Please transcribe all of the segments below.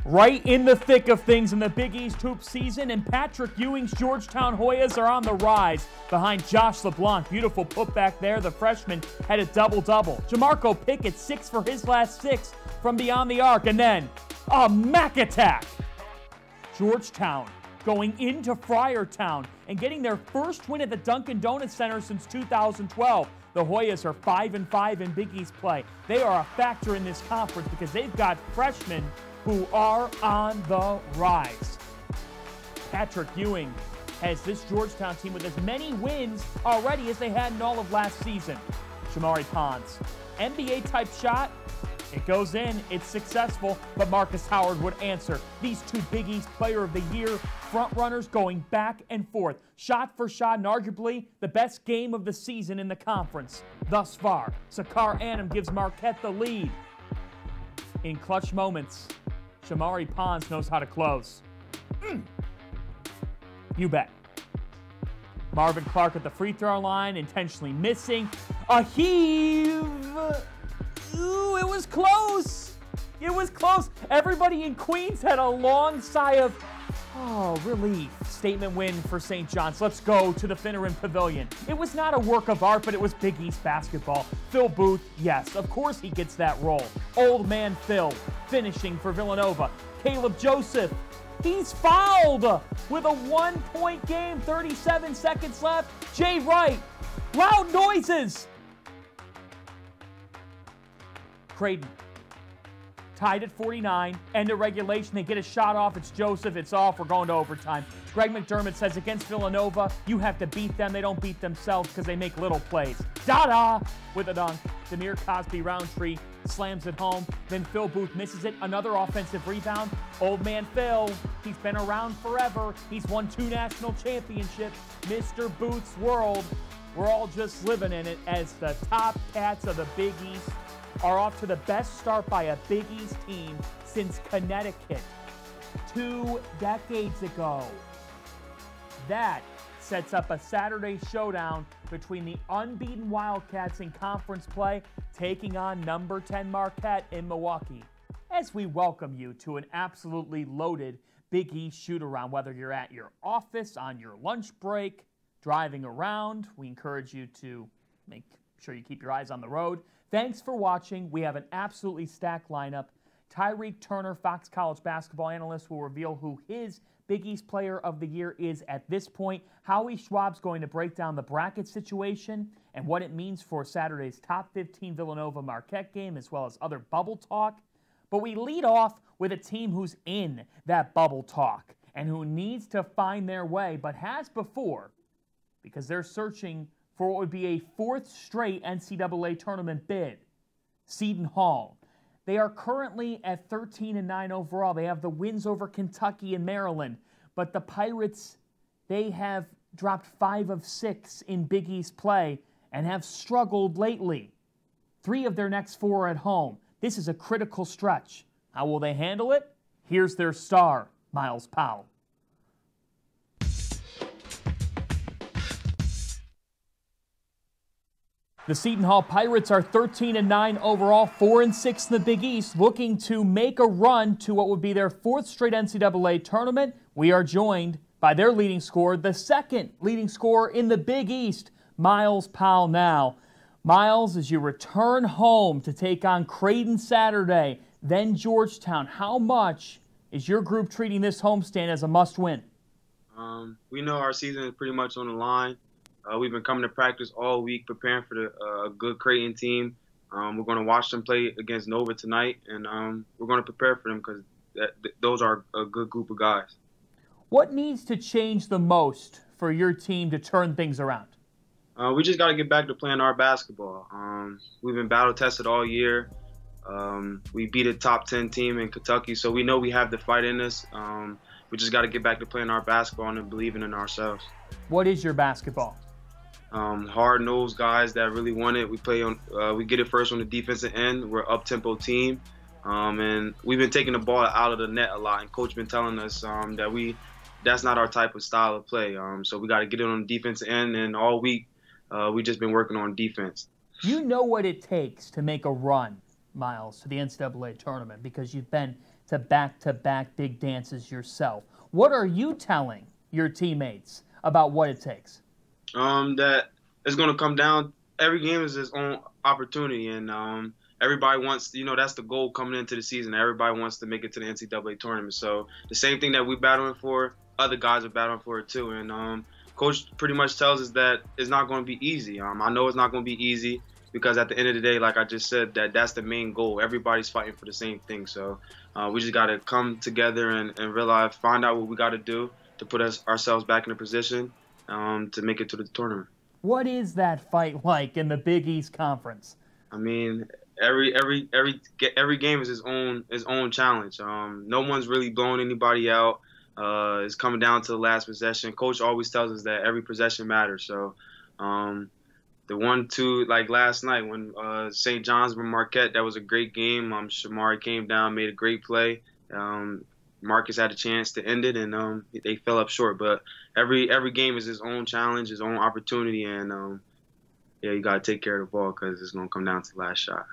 Right in the thick of things in the Big East hoop season, and Patrick Ewing's Georgetown Hoyas are on the rise behind Josh LeBlanc. Beautiful putback there. The freshman had a double-double. Jamarco Pickett, 6 for his last 6 from beyond the arc, and then a Mac attack. Georgetown going into Friartown and getting their first win at the Dunkin' Donuts Center since 2012. The Hoyas are 5-5 in Big East play. They are a factor in this conference because they've got freshmen who are on the rise. Patrick Ewing has this Georgetown team with as many wins already as they had in all of last season. Shamari Pons, NBA-type shot. It goes in, it's successful, but Marcus Howard would answer. These two Big East Player of the Year front-runners going back and forth, shot for shot, and arguably the best game of the season in the conference thus far. Sakar Annam gives Marquette the lead. In clutch moments, Shamari Pons knows how to close. You bet. Marvin Clark at the free throw line, intentionally missing. A heave. Ooh, it was close. It was close. Everybody in Queens had a long sigh of, relief. Statement win for St. John's. Let's go to the Finneran Pavilion. It was not a work of art, but it was Big East basketball. Phil Booth, yes, of course he gets that role. Old man Phil, finishing for Villanova. Caleb Joseph, he's fouled with a 1-point game, 37 seconds left. Jay Wright, loud noises. Creighton, tied at 49, end of regulation. They get a shot off. It's Joseph. It's off. We're going to overtime. Greg McDermott says against Villanova, you have to beat them. They don't beat themselves because they make little plays. Dada with a dunk. Demir Cosby Roundtree slams it home. Then Phil Booth misses it. Another offensive rebound. Old man Phil, he's been around forever. He's won 2 national championships. Mr. Booth's world. We're all just living in it as the top cats of the Big East are off to the best start by a Big East team since Connecticut 2 decades ago. That sets up a Saturday showdown between the unbeaten Wildcats in conference play taking on number 10 Marquette in Milwaukee. As we welcome you to an absolutely loaded Big East shoot-around, whether you're at your office, on your lunch break, driving around, we encourage you to make sure you keep your eyes on the road. Thanks for watching. We have an absolutely stacked lineup. Tyreke Turner, Fox College basketball analyst, will reveal who his Big East Player of the Year is at this point. Howie Schwab's going to break down the bracket situation and what it means for Saturday's top 15 Villanova-Marquette game, as well as other bubble talk. But we lead off with a team who's in that bubble talk and who needs to find their way, but has before, because they're searching for what would be a 4th straight NCAA tournament bid. Seton Hall. They are currently at 13-9 overall. They have the wins over Kentucky and Maryland. But the Pirates, they have dropped 5 of 6 in Big East play and have struggled lately. 3 of their next 4 are at home. This is a critical stretch. How will they handle it? Here's their star, Myles Powell. The Seton Hall Pirates are 13-9 overall, 4-6 in the Big East, looking to make a run to what would be their 4th straight NCAA tournament. We are joined by their leading scorer, the 2nd leading scorer in the Big East, Myles Powell now. Myles, as you return home to take on Creighton Saturday, then Georgetown, how much is your group treating this homestand as a must-win? We know our season is pretty much on the line. We've been coming to practice all week preparing for the good Creighton team. We're going to watch them play against Nova tonight, and we're going to prepare for them because those are a good group of guys. What needs to change the most for your team to turn things around? We just got to get back to playing our basketball. We've been battle-tested all year. We beat a top 10 team in Kentucky, so we know we have the fight in us. We just got to get back to playing our basketball and believing in ourselves. What is your basketball? Hard-nosed guys that really want it. We play on. We get it first on the defensive end. We're an up-tempo team, and we've been taking the ball out of the net a lot. And coach been telling us that's not our type of style of play. So we got to get it on the defensive end. And all week, we just been working on defense. You know what it takes to make a run Myles, to the NCAA tournament because you've been to back-to-back big dances yourself. What are you telling your teammates about what it takes? That it's going to come down. Every game is its own opportunity, and everybody wants, that's the goal coming into the season. Everybody wants to make it to the NCAA tournament. So the same thing that we're battling for, other guys are battling for it too. And Coach pretty much tells us that it's not going to be easy. I know it's not going to be easy because at the end of the day, like I just said, that's the main goal. Everybody's fighting for the same thing. So we just got to come together and realize, find out what we got to do to put ourselves back in a position to make it to the tournament. What is that fight like in the Big East Conference? I mean, every game is its own challenge. No one's really blowing anybody out. It's coming down to the last possession. Coach always tells us that every possession matters. So the 1-2, like last night when St. John's and Marquette, that was a great game. Shamari came down, made a great play. Marcus had a chance to end it, and they fell up short. But every game is its own challenge, its own opportunity, and yeah, you got to take care of the ball because it's going to come down to the last shot.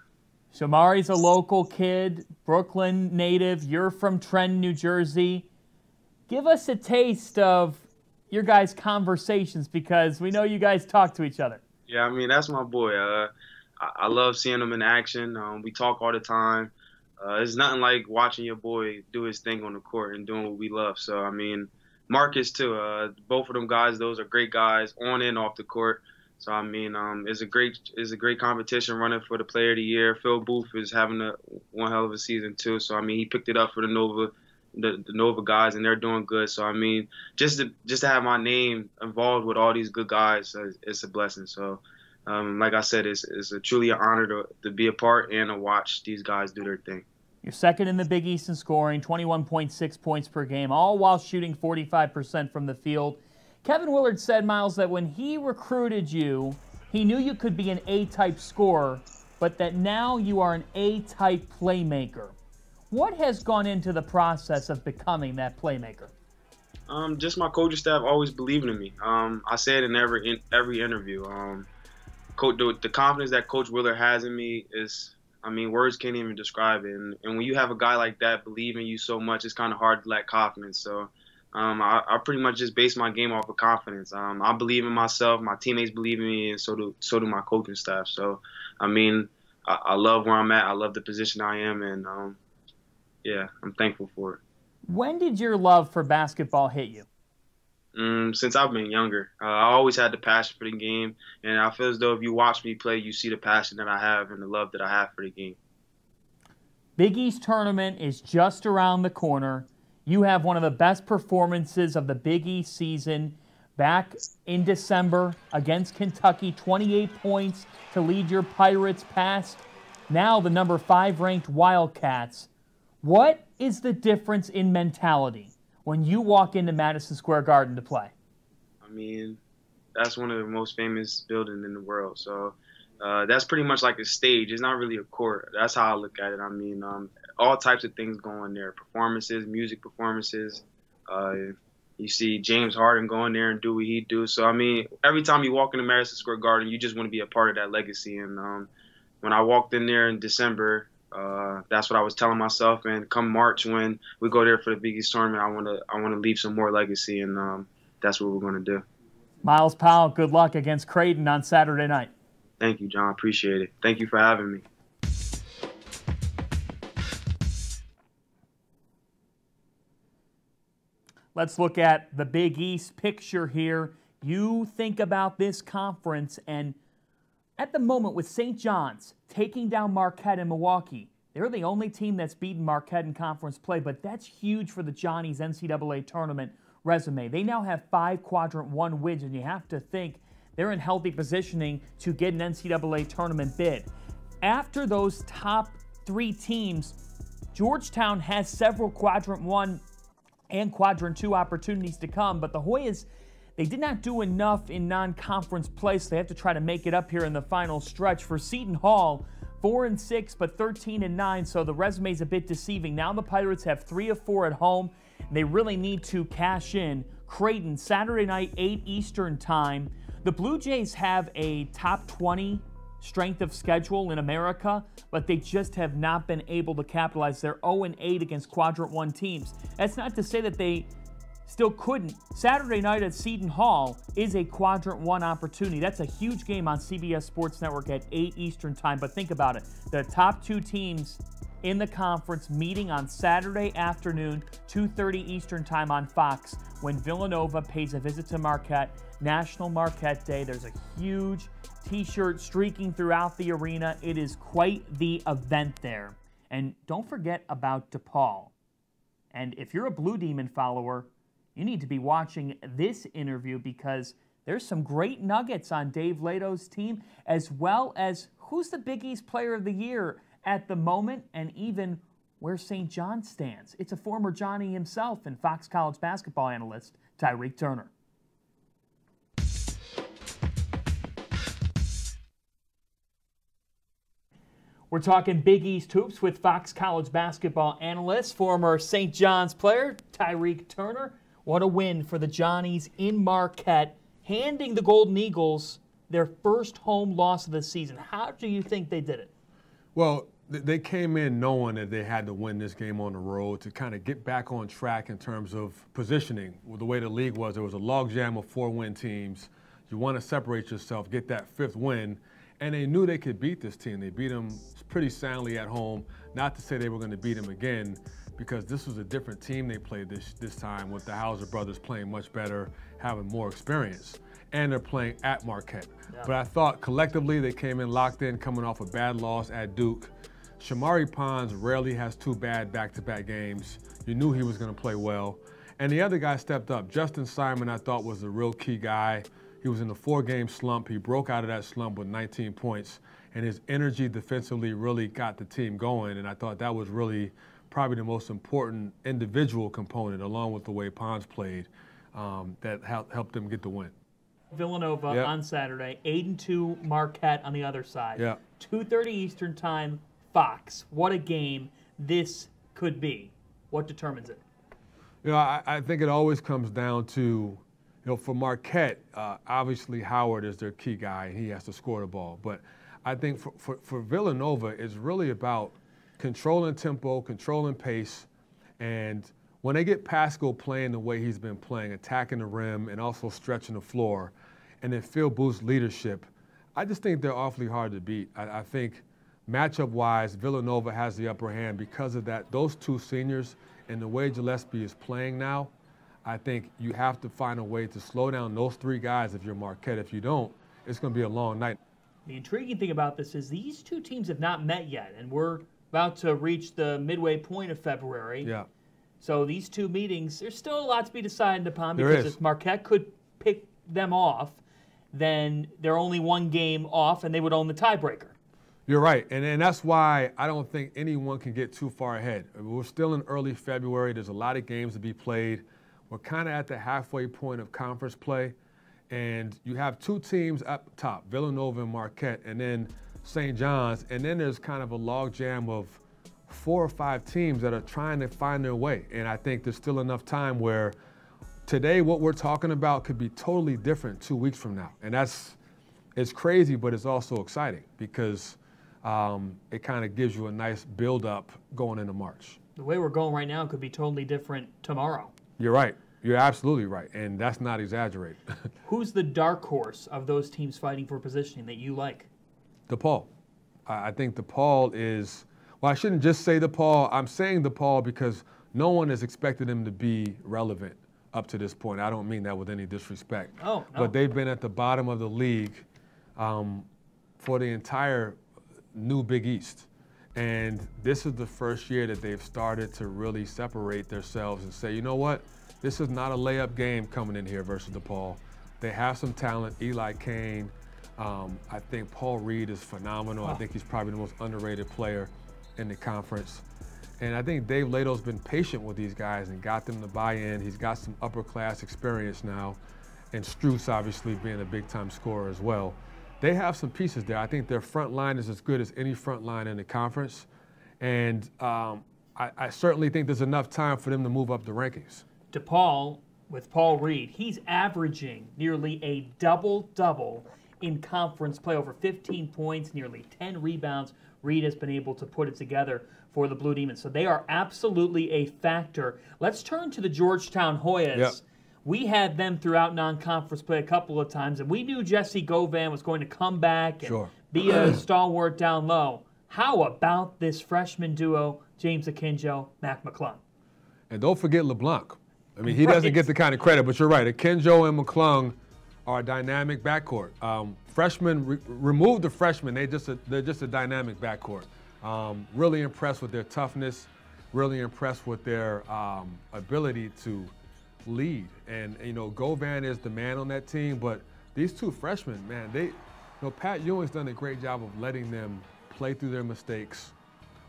Shamari's a local kid, Brooklyn native. You're from Trenton, New Jersey. Give us a taste of your guys' conversations because we know you guys talk to each other. Yeah, I mean, that's my boy. I love seeing him in action. We talk all the time. It's nothing like watching your boy do his thing on the court and doing what we love. So, I mean, Marcus, too. Both of them guys, those are great guys on and off the court. So, I mean, it's a great competition running for the Player of the Year. Phil Booth is having one hell of a season, too. So, I mean, he picked it up for the Nova guys, and they're doing good. So, I mean, just to have my name involved with all these good guys, it's a blessing. So, like I said, it's truly an honor to be a part and to watch these guys do their thing. You're second in the Big East in scoring, 21.6 points per game, all while shooting 45% from the field. Kevin Willard said, Myles, that when he recruited you, he knew you could be an A-type scorer, but that now you are an A-type playmaker. What has gone into the process of becoming that playmaker? Just my coaching staff always believing in me. I say it in every interview. The confidence that Coach Willard has in me is, I mean, words can't even describe it. And when you have a guy like that believe in you so much, it's kind of hard to lack confidence. So I pretty much just base my game off of confidence. I believe in myself. My teammates believe in me, and so do my coaching staff. So, I mean, I love where I'm at. I love the position I am, and yeah, I'm thankful for it. When did your love for basketball hit you? Since I've been younger. I always had the passion for the game, and I feel as though if you watch me play, you see the passion that I have and the love that I have for the game. Big East tournament is just around the corner. You have one of the best performances of the Big East season back in December against Kentucky, 28 points to lead your Pirates past now the number 5 ranked Wildcats. What is the difference in mentality when you walk into Madison Square Garden to play? I mean, that's one of the most famous buildings in the world. So that's pretty much like a stage. It's not really a court. That's how I look at it. I mean, all types of things go in there. Performances, music performances. You see James Harden go in there and do what he do. So, I mean, every time you walk into Madison Square Garden, you just want to be a part of that legacy. And when I walked in there in December, that's what I was telling myself. And come March, when we go there for the Big East tournament, I want to leave some more legacy, and that's what we're going to do. Myles Powell, good luck against Creighton on Saturday night. Thank you, John. Appreciate it. Thank you for having me. Let's look at the Big East picture here. You think about this conference, and at the moment with St. John's taking down Marquette and Milwaukee, they're the only team that's beaten Marquette in conference play, but that's huge for the Johnnies' NCAA tournament resume. They now have 5 Quadrant 1 wins, and you have to think they're in healthy positioning to get an NCAA tournament bid. After those top 3 teams, Georgetown has several Quadrant 1 and Quadrant 2 opportunities to come, but the Hoyas, they did not do enough in non-conference play, so they have to try to make it up here in the final stretch. For Seton Hall, 4-6, but 13-9, so the resume's a bit deceiving. Now the Pirates have 3 of 4 at home, and they really need to cash in. Creighton, Saturday night, 8 Eastern time. The Blue Jays have a top 20 strength of schedule in America, but they just have not been able to capitalize. They're 0-8 against Quadrant 1 teams. That's not to say that they still couldn't. Saturday night at Seton Hall is a Quadrant 1 opportunity. That's a huge game on CBS Sports Network at 8 Eastern Time. But think about it. The top 2 teams in the conference meeting on Saturday afternoon, 2:30 Eastern Time on Fox, when Villanova pays a visit to Marquette. National Marquette Day. There's a huge T-shirt streaking throughout the arena. It is quite the event there. And don't forget about DePaul. And if you're a Blue Demon follower, you need to be watching this interview because there's some great nuggets on Dave Lato's team, as well as who's the Big East Player of the Year at the moment, and even where St. John stands. It's a former Johnny himself and Fox College basketball analyst, Tyreke Turner. We're talking Big East hoops with Fox College basketball analyst, former St. John's player, Tyreke Turner. What a win for the Johnnies in Marquette, handing the Golden Eagles their first home loss of the season. How do you think they did it? Well, they came in knowing that they had to win this game on the road to kind of get back on track in terms of positioning. Well, the way the league was, there was a logjam of 4-win teams. You want to separate yourself, get that 5th win. And they knew they could beat this team. They beat them pretty soundly at home. Not to say they were going to beat them again, because this was a different team they played this time, with the Hauser brothers playing much better, having more experience. And they're playing at Marquette. Yeah. But I thought collectively they came in locked in, coming off a bad loss at Duke. Shamari Pons rarely has 2 bad back-to-back games. You knew he was going to play well. And the other guy stepped up. Justin Simon, I thought, was the real key guy. He was in a 4-game slump. He broke out of that slump with 19 points, and his energy defensively really got the team going, and I thought that was really probably the most important individual component, along with the way Pons played, that helped them get the win. Villanova on Saturday, 8-2 Marquette on the other side. 2:30 Eastern Time, Fox. What a game this could be. What determines it? You know, I think it always comes down to, for Marquette, obviously Howard is their key guy, and he has to score the ball. But I think for Villanova, it's really about controlling tempo, controlling pace, and when they get Pascal playing the way he's been playing, attacking the rim and also stretching the floor, and then Phil Booth's leadership, I just think they're awfully hard to beat. I think matchup-wise, Villanova has the upper hand because of that. Those 2 seniors and the way Gillespie is playing now, I think you have to find a way to slow down those 3 guys if you're Marquette. If you don't, it's going to be a long night. The intriguing thing about this is these 2 teams have not met yet, and we're about to reach the midway point of February. Yeah. So these 2 meetings, there's still a lot to be decided upon, because if Marquette could pick them off, then they're only 1 game off, and they would own the tiebreaker. You're right, and that's why I don't think anyone can get too far ahead. We're still in early February. There's a lot of games to be played. We're kind of at the halfway point of conference play, and you have 2 teams up top, Villanova and Marquette, and then St. John's, and then there's kind of a logjam of 4 or 5 teams that are trying to find their way. And I think there's still enough time where today what we're talking about could be totally different 2 weeks from now. And it's crazy, but it's also exciting because it kind of gives you a nice build-up going into March. The way we're going right now could be totally different tomorrow. You're right. You're absolutely right, and that's not exaggerated. Who's the dark horse of those teams fighting for positioning that you like? DePaul. I think DePaul is, well, I shouldn't just say DePaul. I'm saying DePaul because no one has expected them to be relevant up to this point. I don't mean that with any disrespect. Oh, no. But they've been at the bottom of the league for the entire new Big East. And this is the first year that they've started to really separate themselves and say, you know what? This is not a layup game coming in here versus DePaul. They have some talent. Eli Kane. I think Paul Reed is phenomenal. I think he's probably the most underrated player in the conference. And I think Dave Lato's been patient with these guys and got them to buy in. He's got some upper-class experience now. And Strus obviously being a big-time scorer as well. They have some pieces there. I think their front line is as good as any front line in the conference. And I certainly think there's enough time for them to move up the rankings. DePaul, with Paul Reed, he's averaging nearly a double-double in conference play, over 15 points, nearly 10 rebounds. Reed has been able to put it together for the Blue Demons. So they are absolutely a factor. Let's turn to the Georgetown Hoyas. Yep. We had them throughout non-conference play a couple of times, and we knew Jesse Govan was going to come back and be a stalwart down low. How about this freshman duo, James Akinjo, Mac McClung? And don't forget LeBlanc. I mean, he doesn't get the kind of credit, but you're right. Akinjo and McClung are a dynamic backcourt. Freshmen, remove the freshmen, they're just a dynamic backcourt. Really impressed with their toughness, really impressed with their ability to lead. And, you know, Govan is the man on that team, but these two freshmen, man, Pat Ewing's done a great job of letting them play through their mistakes,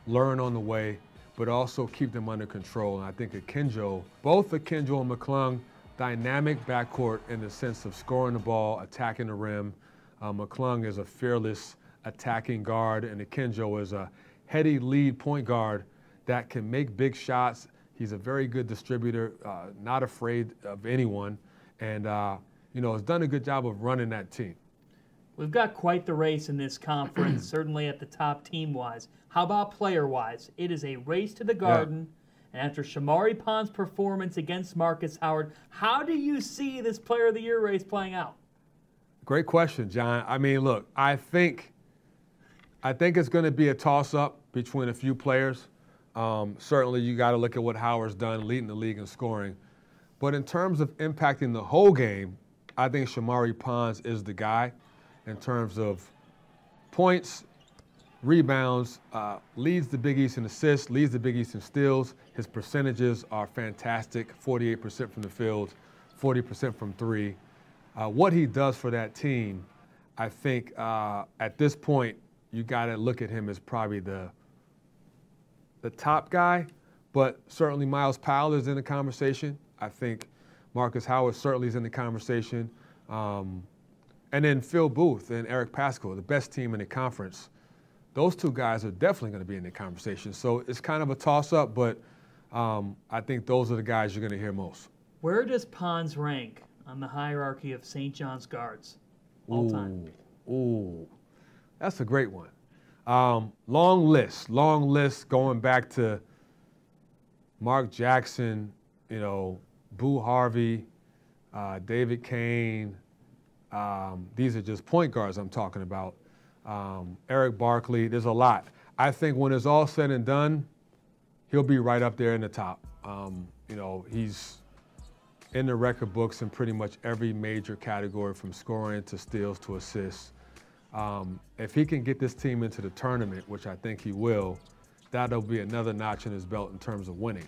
learn on the way, but also keep them under control. And I think both Akinjo and McClung, dynamic backcourt in the sense of scoring the ball, attacking the rim. McClung is a fearless attacking guard, and Akinjo is a heady lead point guard that can make big shots. He's a very good distributor, not afraid of anyone, and has done a good job of running that team. We've got quite the race in this conference, certainly at the top team-wise. How about player-wise? It is a race to the Garden. Yeah. And after Shamari Pond's performance against Marcus Howard, how do you see this Player of the Year race playing out? Great question, John. I mean, look, I think it's going to be a toss-up between a few players. Certainly, you got to look at what Howard's done, leading the league in scoring. But in terms of impacting the whole game, I think Shamari Pons is the guy in terms of points, rebounds, leads the Big East in assists, leads the Big East in steals. His percentages are fantastic, 48% from the field, 40% from three. What he does for that team, I think at this point, you got to look at him as probably the top guy, but certainly Myles Powell is in the conversation. I think Marcus Howard certainly is in the conversation. And then Phil Booth and Eric Paschal, the best team in the conference. Those two guys are definitely going to be in the conversation. So it's kind of a toss-up, but I think those are the guys you're going to hear most. Where does Pons rank on the hierarchy of St. John's guards all time? Ooh, that's a great one. Long list going back to Mark Jackson, Boo Harvey, David Kane. These are just point guards I'm talking about. Eric Barkley, there's a lot. I think when it's all said and done, he'll be right up there in the top. He's in the record books in pretty much every major category, from scoring to steals to assists. If he can get this team into the tournament, which I think he will, that'll be another notch in his belt in terms of winning.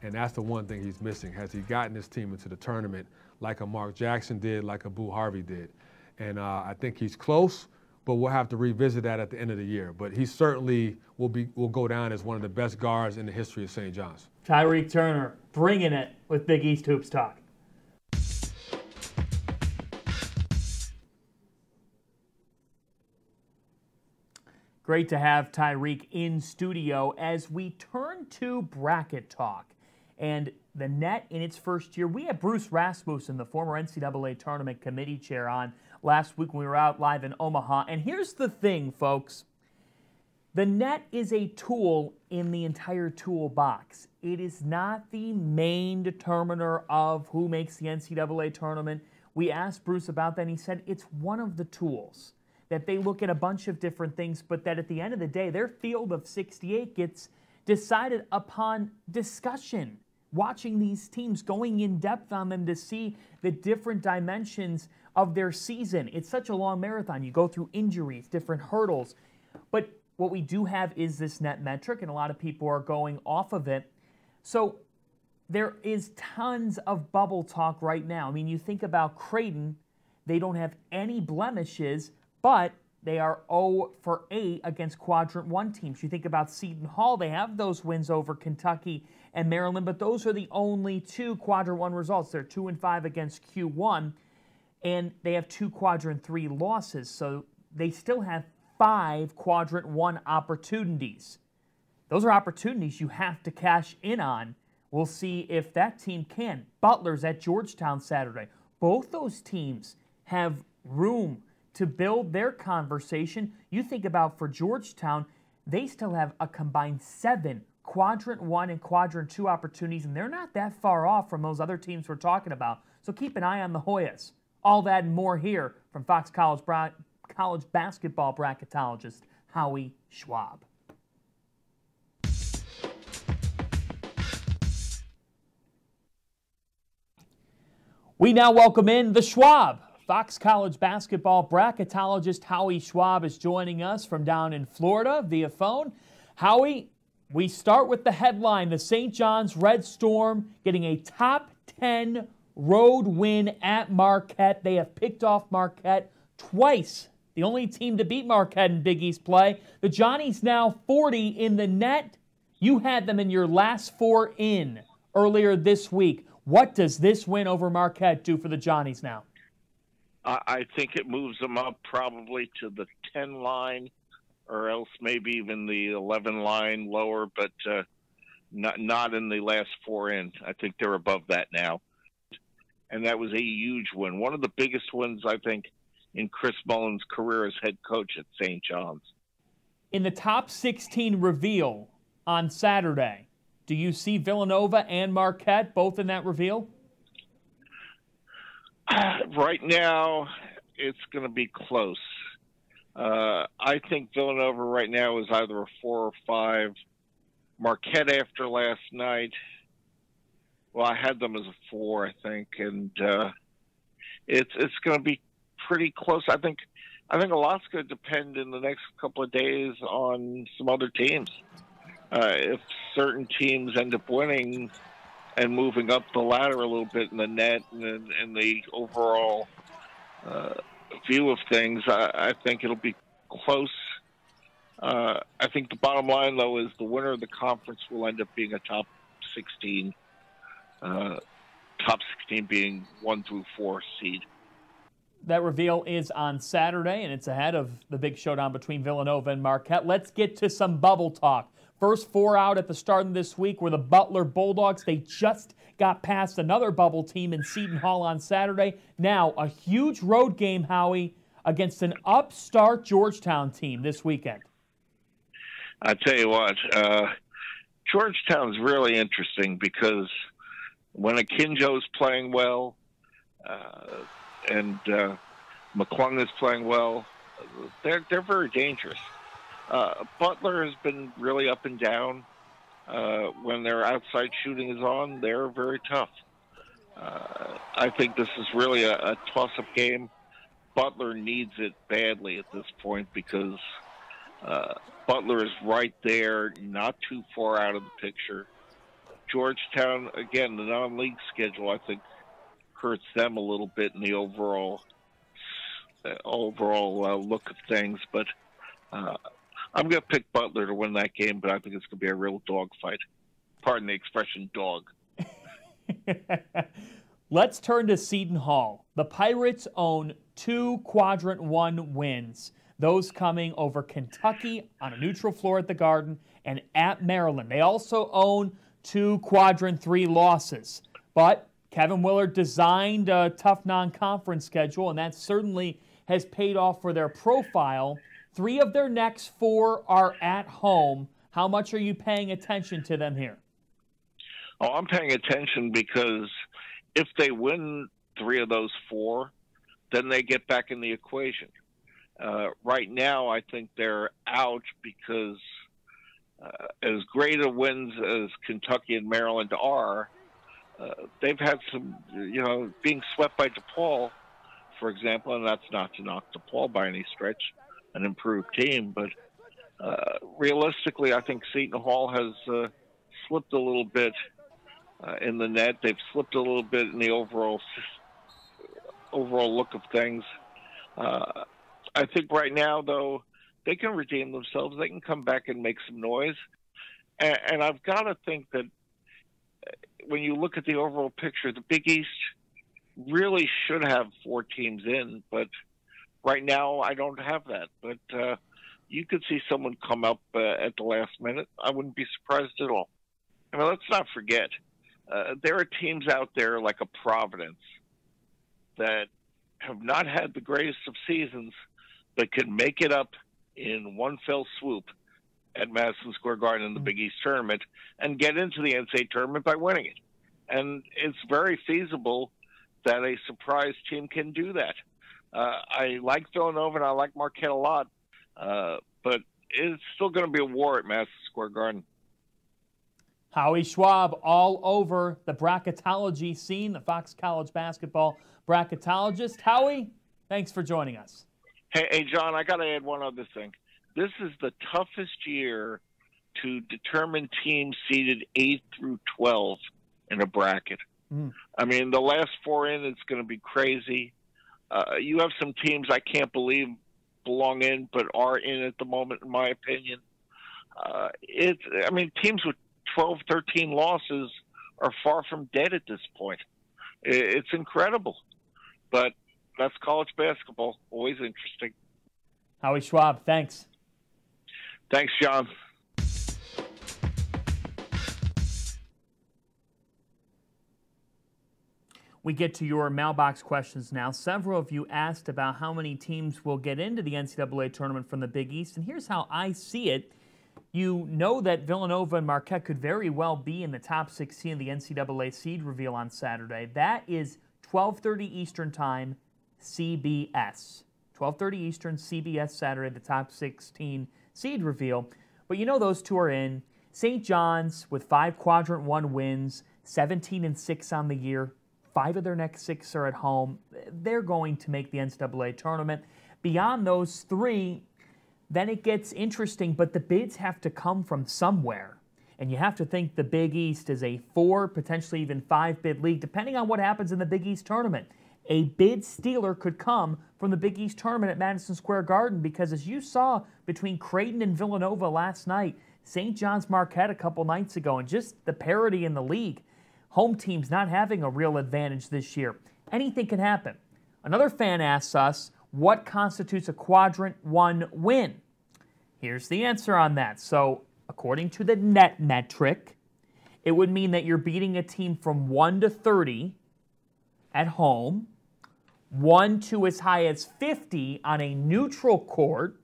And that's the one thing he's missing. Has he gotten this team into the tournament like a Mark Jackson did, like a Boo Harvey did? And I think he's close, but we'll have to revisit that at the end of the year. But he certainly will go down as one of the best guards in the history of St. John's. Tyreke Turner bringing it with Big East Hoops Talk. Great to have Tyreke in studio as we turn to bracket talk. And the net in its first year, we had Bruce Rasmussen, the former NCAA tournament committee chair, on last week when we were out live in Omaha. And here's the thing, folks. The net is a tool in the entire toolbox. It is not the main determiner of who makes the NCAA tournament. We asked Bruce about that, and he said it's one of the tools, that they look at a bunch of different things, but that at the end of the day, their field of 68 gets decided upon discussion, watching these teams, going in depth on them to see the different dimensions of their season. It's such a long marathon. You go through injuries, different hurdles. But what we do have is this net metric, and a lot of people are going off of it. So there is tons of bubble talk right now. I mean, you think about Creighton, they don't have any blemishes, but they are 0 for 8 against Quadrant 1 teams. You think about Seton Hall, they have those wins over Kentucky and Maryland, but those are the only two Quadrant 1 results. They're 2-5 against Q1, and they have 2 Quadrant 3 losses, so they still have 5 Quadrant 1 opportunities. Those are opportunities you have to cash in on. We'll see if that team can. Butler's at Georgetown Saturday. Both those teams have room to build their conversation. You think about for Georgetown, they still have a combined 7 Quadrant 1 and Quadrant 2 opportunities, and they're not that far off from those other teams we're talking about. So keep an eye on the Hoyas. All that and more here from Fox College basketball bracketologist Howie Schwab. We now welcome in the Schwab. Fox College basketball bracketologist Howie Schwab is joining us from down in Florida via phone. Howie, we start with the headline. The St. John's Red Storm getting a top 10 road win at Marquette. They have picked off Marquette twice. The only team to beat Marquette in Big East play. The Johnnies now 40 in the net. You had them in your last 4 in earlier this week. What does this win over Marquette do for the Johnnies now? I think it moves them up probably to the 10 line, or else maybe even the 11 line lower, but not in the last 4 in. I think they're above that now. And that was a huge win. One of the biggest wins, I think, in Chris Mullen's career as head coach at St. John's. In the top 16 reveal on Saturday, do you see Villanova and Marquette both in that reveal? Right now, it's going to be close. I think Villanova right now is either a 4 or 5. Marquette after last night, well, I had them as a 4, I think, and it's going to be pretty close. I think a lot's going to depend in the next couple of days on some other teams. If certain teams end up winning and moving up the ladder a little bit in the net and the overall view of things, I think it'll be close. I think the bottom line, though, is the winner of the conference will end up being a top 16. Top 16 being 1 through 4 seed. That reveal is on Saturday, and it's ahead of the big showdown between Villanova and Marquette. Let's get to some bubble talk. First 4 out at the start of this week were the Butler Bulldogs. They just got past another bubble team in Seton Hall on Saturday. Now, a huge road game, Howie, against an upstart Georgetown team this weekend. I tell you what, Georgetown's really interesting because when Akinjo's playing well and McClung is playing well, they're very dangerous. Butler has been really up and down. When their outside shooting is on, they're very tough. I think this is really a toss-up game. Butler needs it badly at this point because Butler is right there, not too far out of the picture. Georgetown, again, the non-league schedule, I think, hurts them a little bit in the overall look of things. But I'm going to pick Butler to win that game, but I think it's going to be a real dogfight. Pardon the expression, dog. Let's turn to Seton Hall. The Pirates own 2 Quadrant 1 wins. Those coming over Kentucky on a neutral floor at the Garden and at Maryland. They also own 2 Quadrant 3 losses. But Kevin Willard designed a tough non-conference schedule, and that certainly has paid off for their profile. 3 of their next 4 are at home. How much are you paying attention to them here? Oh, I'm paying attention because if they win 3 of those 4, then they get back in the equation. Right now, I think they're out because as great a wins as Kentucky and Maryland are, they've had some, being swept by DePaul, for example, and that's not to knock DePaul by any stretch, an improved team, but realistically, I think Seton Hall has slipped a little bit in the net. They've slipped a little bit in the overall look of things. I think right now, though, they can redeem themselves. They can come back and make some noise. And I've got to think that when you look at the overall picture, the Big East really should have 4 teams in, but right now I don't have that. But you could see someone come up at the last minute. I wouldn't be surprised at all. I mean, let's not forget, there are teams out there like a Providence that have not had the greatest of seasons, but can make it up in one fell swoop at Madison Square Garden in the Big East tournament and get into the NCAA tournament by winning it. And it's very feasible that a surprise team can do that. I like Villanova and I like Marquette a lot, but it's still going to be a war at Madison Square Garden. Howie Schwab all over the bracketology scene, the Fox College basketball bracketologist. Howie, thanks for joining us. Hey, John, I got to add one other thing. This is the toughest year to determine teams seeded 8 through 12 in a bracket. I mean, the last 4 in, it's going to be crazy. You have some teams I can't believe belong in, but are in at the moment, in my opinion. Teams with 12, 13 losses are far from dead at this point. It's incredible. But that's college basketball. Always interesting. Howie Schwab, thanks. Thanks, John. We get to your mailbox questions now. Several of you asked about how many teams will get into the NCAA tournament from the Big East, and here's how I see it. You know that Villanova and Marquette could very well be in the top 16 of the NCAA seed reveal on Saturday. That is 12:30 Eastern Time, CBS. 12:30 Eastern, CBS Saturday, the top 16 seed reveal. But you know those two are in. St. John's with 5 Quadrant 1 wins, 17-6 on the year. 5 of their next 6 are at home. They're going to make the NCAA tournament. Beyond those 3, then it gets interesting, but the bids have to come from somewhere. And you have to think the Big East is a 4, potentially even 5-bid league, depending on what happens in the Big East tournament. A bid stealer could come from the Big East tournament at Madison Square Garden because, as you saw between Creighton and Villanova last night, St. John's Marquette a couple nights ago, and just the parity in the league, home teams not having a real advantage this year. Anything can happen. Another fan asks us, what constitutes a Quadrant 1 win? Here's the answer on that. So, according to the net metric, it would mean that you're beating a team from 1 to 30 at home, 1 to as high as 50 on a neutral court,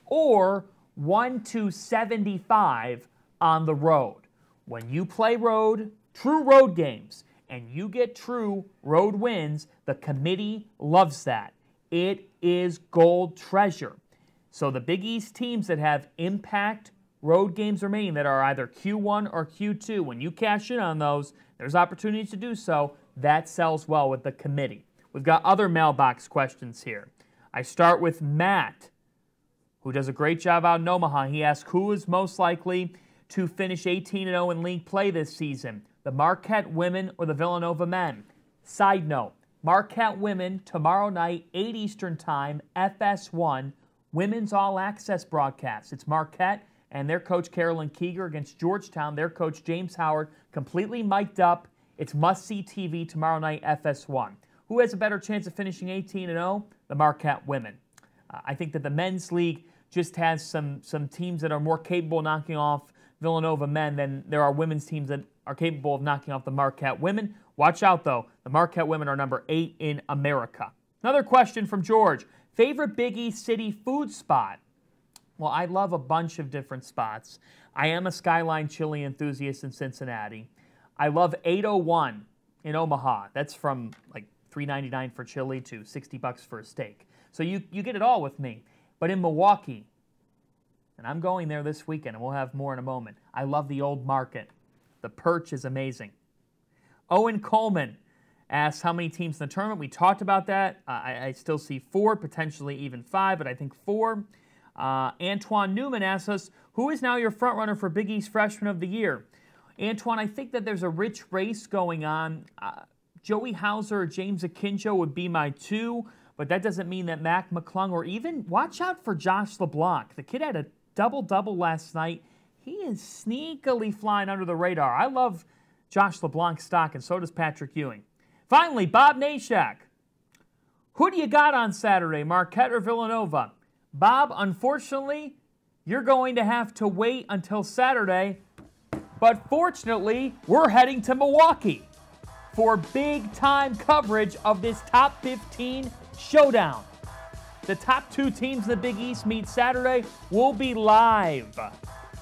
or 1 to 75 on the road. When you play road, true road games, and you get true road wins, the committee loves that. It is gold treasure. So the Big East teams that have impact road games remaining that are either Q1 or Q2, when you cash in on those, there's opportunities to do so. That sells well with the committee. We've got other mailbox questions here. I start with Matt, who does a great job out in Omaha. He asks, who is most likely to finish 18-0 in league play this season? The Marquette women or the Villanova men? Side note, Marquette women tomorrow night, 8 Eastern Time, FS1, Women's All Access broadcast. It's Marquette and their coach Carolyn Keeger against Georgetown. Their coach James Howard, completely mic'd up. It's must-see TV tomorrow night, FS1. Who has a better chance of finishing 18-0? The Marquette women. I think that the men's league just has some teams that are more capable of knocking off Villanova men than there are women's teams that are capable of knocking off the Marquette women. Watch out, though. The Marquette women are number 8 in America. Another question from George. Favorite Big East city food spot? Well, I love a bunch of different spots. I am a Skyline chili enthusiast in Cincinnati. I love 801 in Omaha. That's from like $3.99 for chili to $60 for a steak. So you get it all with me. But in Milwaukee, and I'm going there this weekend, and we'll have more in a moment, I love the Old Market. The perch is amazing. Owen Coleman asks how many teams in the tournament. We talked about that. I still see 4, potentially even 5, but I think 4. Antoine Newman asks us, who is now your front runner for Big East Freshman of the Year? Antoine, I think that there's a rich race going on. Joey Hauser or James Akinjo would be my 2, but that doesn't mean that Mac McClung or even, watch out for Josh LeBlanc. The kid had a double-double last night. He is sneakily flying under the radar. I love Josh LeBlanc's stock, and so does Patrick Ewing. Finally, Bob Nashak. Who do you got on Saturday, Marquette or Villanova? Bob, unfortunately, you're going to have to wait until Saturday, but fortunately, we're heading to Milwaukee. for big-time coverage of this top 15 showdown. The top 2 teams in the Big East meet Saturday. We'll be live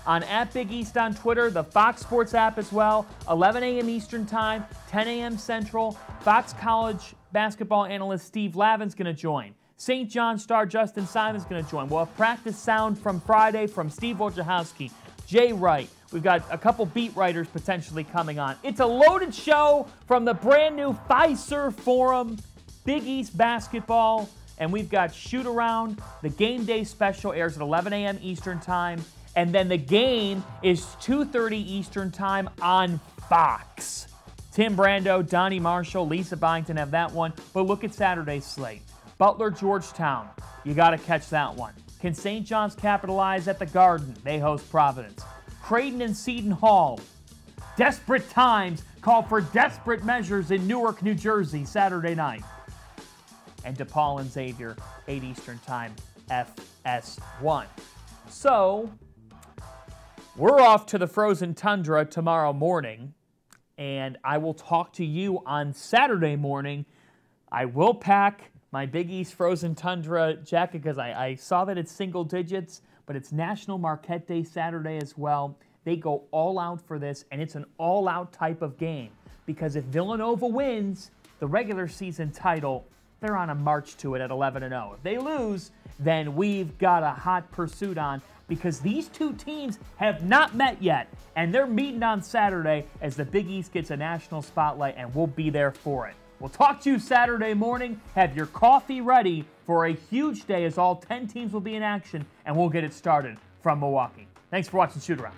on @BigEast on Twitter, the Fox Sports app as well, 11 a.m. Eastern Time, 10 a.m. Central. Fox College basketball analyst Steve Lavin's going to join. St. John star Justin Simon's going to join. We'll have practice sound from Friday from Steve Wojciechowski, Jay Wright. We've got a couple beat writers potentially coming on. It's a loaded show from the brand new Fiserv Forum, Big East basketball, and we've got Shootaround. The game day special airs at 11 a.m. Eastern Time, and then the game is 2:30 Eastern Time on Fox. Tim Brando, Donnie Marshall, Lisa Byington have that one, but look at Saturday's slate. Butler, Georgetown, you got to catch that one. Can St. John's capitalize at the Garden? They host Providence. Creighton and Seton Hall. Desperate times call for desperate measures in Newark, New Jersey, Saturday night. And DePaul and Xavier, 8 Eastern Time, FS1. So, we're off to the frozen tundra tomorrow morning, and I will talk to you on Saturday morning. I will pack my Big East frozen tundra jacket because I saw that it's single digits, but it's National Marquette Day Saturday as well. They go all out for this, and it's an all-out type of game because if Villanova wins the regular season title, they're on a march to it at 11-0. If they lose, then we've got a hot pursuit on because these 2 teams have not met yet, and they're meeting on Saturday as the Big East gets a national spotlight, and we'll be there for it. We'll talk to you Saturday morning. Have your coffee ready for a huge day as all 10 teams will be in action, and we'll get it started from Milwaukee. Thanks for watching Shootaround.